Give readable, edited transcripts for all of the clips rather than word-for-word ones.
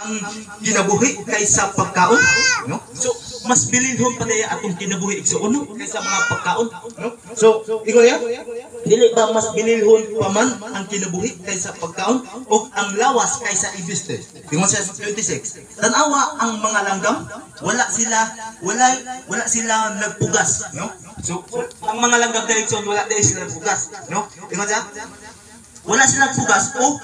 ang kinabuhi kaysa pagkaon, no? So mas bilinhon pa daya atong kinabuhi igsuon kaysa mga pagkaon, no? So ingon ya, dili ba mas bilinhon pa man ang kinabuhi kaysa pagkaon o ang lawas kaysa ibiste? Ingon sa 26. Tanawa ang mga langgam, wala sila nagpugas, no? So ang mga langgam direksyon wala dai sila nagpugas, no? Ingon sa wala silang pugas o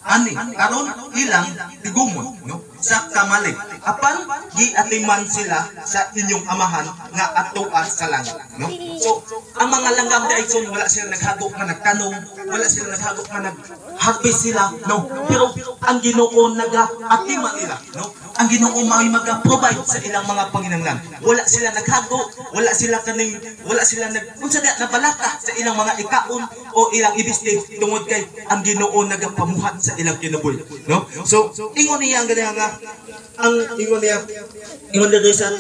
ani karon ilang tigumon, no, sa kamali apan giatiman sila sa inyong amahan nga atuan sa langit, no? So ang mga langgam daigson wala sila naghagok nga nagtanong, wala sila naghagok nga nagharvest sila, no, pero ang Ginoo nagaatiman nila, no? Ang Ginoo may mag-provide sa ilang mga panginahanglan. Wala sila naghagok, wala sila unsa nabalaka sa ilang mga ikaon o ilang ibiste tungod kay ang Ginoo nagapamuhat sa ilang kinabuhi, no? So ingon niya nga ang ingon niya sa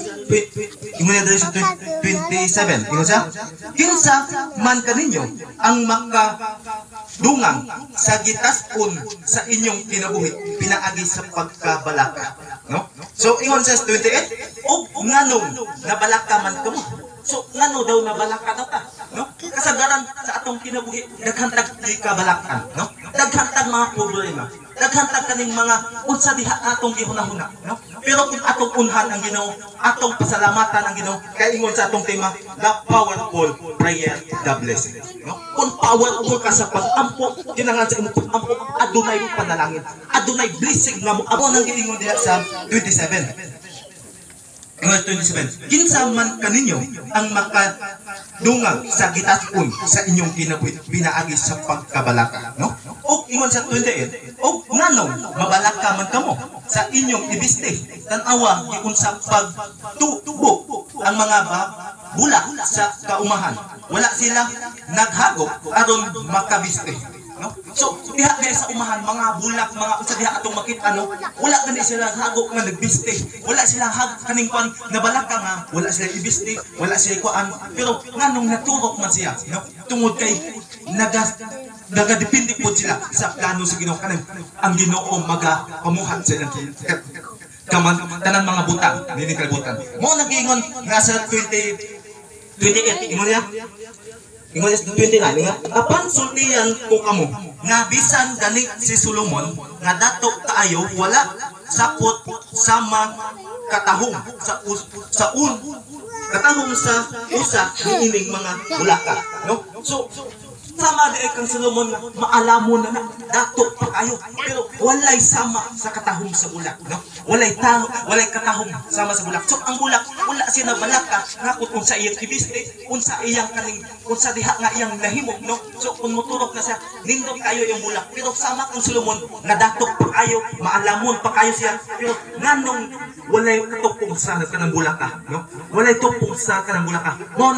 27 ingon sa kinsa man kaninyo ang makadungang sa gitaspon sa inyong kinabuhi pinaagi sa pagkabalaka, no? So ingon sa 28 og nganong nabalaka man kamo. So ngano daw nabalaka ta, no? Kasagaran sa atong kinabuhi daghantag kabalakan, no? Daghantag mga problema, daghantag kaning mga unsa diha atong gihunahuna, no? Pero kung atong unhan ang Ginoo, atong pasalamatan ang Ginoo, kay ingon sa atong tema, the powerful prayer, the blessing, no? Kung powerful ka sa pag-ampo, kinahanglan sa imong pag-ampo adunay panalangin, adunay blessing nga mo. Amo nang giingon diha sa 27. Verse 27. Kinsa man kaninyo ang makadungag sa gitaspon sa inyong kinabuhi pinaagi sa pagkabalaka, no? O ingon sa 28. O nganong mabalaka man kamo sa inyong ibiste tan-awa giunsa pagtubo ang mga bulak sa kaumahan. Wala sila naghagok aron makabiste, no? So diha guys sa umahan mga bulak, mga unsa diha atong makita, no? Wala gani sila hagok nga nagbiste, wala sila kaning kwan nabalaka nga wala sila ibiste, wala sila kuan, pero nganong naturok man siya, no? Tungod kay nagadepende po sila sa plano sa Ginoo kanang ang Ginoo magapamuhat sa ilang tanan mga butang nini kalibutan mo nagingon nga sa 28 ingon niya. Ingon sa 29 nga, apan sultihan ko kamo nga bisan gani si Solomon nga dato kaayo wala sapot sama katahong katahong sa usa niining mga bulaka, no? So sama di kang Solomon nga maalamon na dato pa kayo pero walay sama sa katahong sa bulak, no? Walay katahong sama sa bulak. So ang bulak wala siya nabalaka nga kung sa iyang ibiste, unsa iyang kaning unsa diha nga iyang nahimo, no? So kung moturok na siya nindot kayo yung bulak pero sama kang Solomon nga dato pa kayo, maalamon pa kayo siya pero nganong walay katupong sa kanang bulaka, no? Walay tupong sa kanang bulaka. Mo